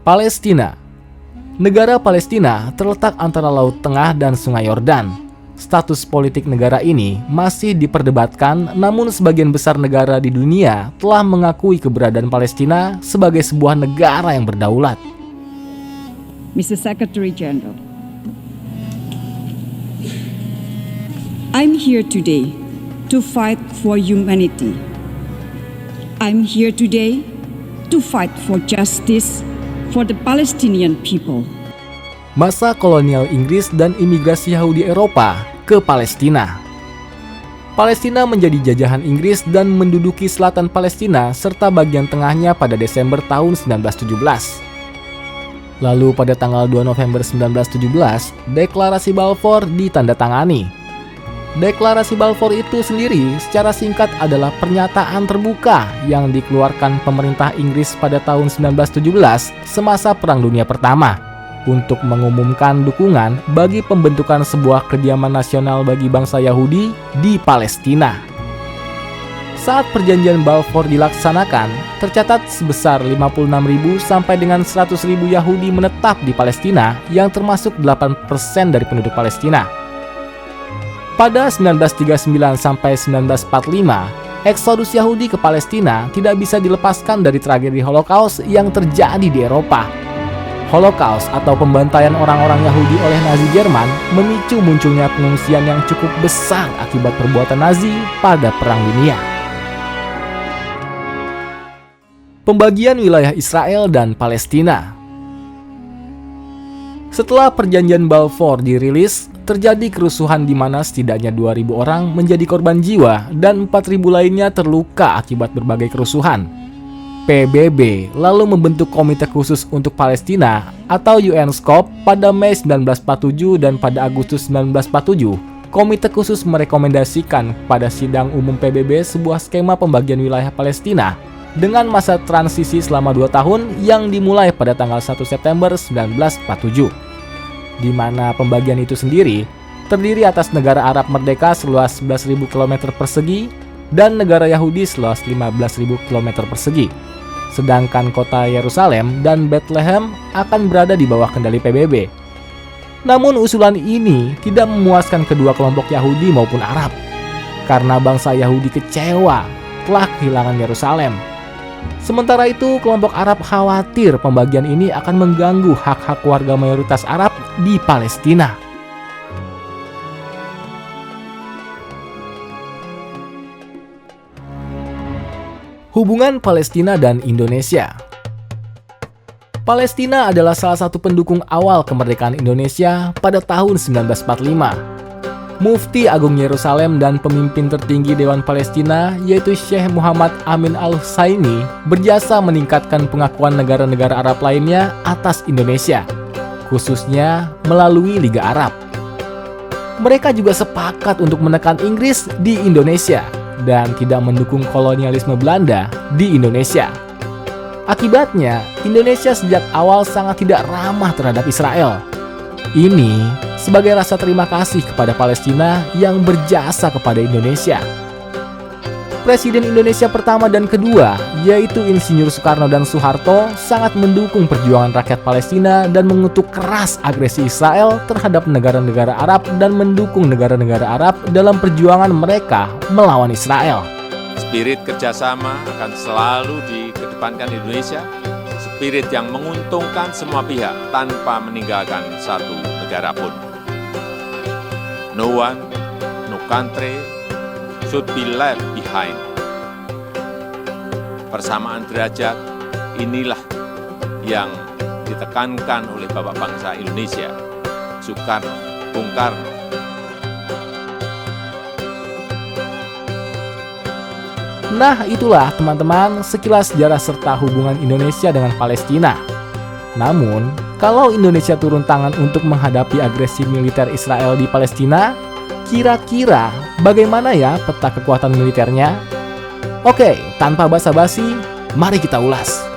Palestina. Negara Palestina terletak antara Laut Tengah dan Sungai Yordan. Status politik negara ini masih diperdebatkan, namun sebagian besar negara di dunia telah mengakui keberadaan Palestina sebagai sebuah negara yang berdaulat. Mr. Secretary General, I'm here today to fight for humanity. I'm here today to fight for justice for the Palestinian people. Masa kolonial Inggris dan imigrasi Yahudi Eropa ke Palestina. Palestina menjadi jajahan Inggris dan menduduki selatan Palestina serta bagian tengahnya pada Desember tahun 1917. Lalu pada tanggal 2 November 1917, Deklarasi Balfour ditandatangani. Deklarasi Balfour itu sendiri secara singkat adalah pernyataan terbuka yang dikeluarkan pemerintah Inggris pada tahun 1917 semasa Perang Dunia Pertama untuk mengumumkan dukungan bagi pembentukan sebuah kediaman nasional bagi bangsa Yahudi di Palestina. Saat perjanjian Balfour dilaksanakan, tercatat sebesar 56.000 sampai dengan 100.000 Yahudi menetap di Palestina yang termasuk 8% dari penduduk Palestina. Pada 1939 sampai 1945, eksodus Yahudi ke Palestina tidak bisa dilepaskan dari tragedi Holocaust yang terjadi di Eropa. Holocaust atau pembantaian orang-orang Yahudi oleh Nazi Jerman memicu munculnya pengungsian yang cukup besar akibat perbuatan Nazi pada Perang Dunia. Pembagian wilayah Israel dan Palestina. Setelah perjanjian Balfour dirilis, terjadi kerusuhan di mana setidaknya 2.000 orang menjadi korban jiwa dan 4.000 lainnya terluka akibat berbagai kerusuhan. PBB lalu membentuk Komite Khusus untuk Palestina atau UNSCOP pada Mei 1947 dan pada Agustus 1947, Komite Khusus merekomendasikan pada Sidang Umum PBB sebuah skema pembagian wilayah Palestina dengan masa transisi selama 2 tahun yang dimulai pada tanggal 1 September 1947. Di mana pembagian itu sendiri terdiri atas negara Arab merdeka seluas 11.000 km persegi dan negara Yahudi seluas 15.000 km persegi. Sedangkan kota Yerusalem dan Bethlehem akan berada di bawah kendali PBB. Namun usulan ini tidak memuaskan kedua kelompok Yahudi maupun Arab, karena bangsa Yahudi kecewa telah kehilangan Yerusalem. Sementara itu, kelompok Arab khawatir pembagian ini akan mengganggu hak-hak warga mayoritas Arab di Palestina. Hubungan Palestina dan Indonesia. Palestina adalah salah satu pendukung awal kemerdekaan Indonesia pada tahun 1945. Mufti Agung Yerusalem dan pemimpin tertinggi Dewan Palestina yaitu Syekh Muhammad Amin Al-Husaini berjasa meningkatkan pengakuan negara-negara Arab lainnya atas Indonesia, khususnya melalui Liga Arab. Mereka juga sepakat untuk menekan Inggris di Indonesia dan tidak mendukung kolonialisme Belanda di Indonesia. Akibatnya, Indonesia sejak awal sangat tidak ramah terhadap Israel. Ini sebagai rasa terima kasih kepada Palestina yang berjasa kepada Indonesia. Presiden Indonesia pertama dan kedua, yaitu Insinyur Soekarno dan Soeharto, sangat mendukung perjuangan rakyat Palestina dan mengutuk keras agresi Israel terhadap negara-negara Arab dan mendukung negara-negara Arab dalam perjuangan mereka melawan Israel. Spirit kerjasama akan selalu dikedepankan Indonesia, spirit yang menguntungkan semua pihak tanpa meninggalkan satu negara pun. No one, no country should be left behind. Persamaan derajat inilah yang ditekankan oleh Bapak Bangsa Indonesia, Soekarno, Bung Karno. Nah, itulah teman-teman sekilas sejarah serta hubungan Indonesia dengan Palestina. Namun, kalau Indonesia turun tangan untuk menghadapi agresi militer Israel di Palestina, kira-kira bagaimana ya peta kekuatan militernya? Oke, tanpa basa-basi, mari kita ulas.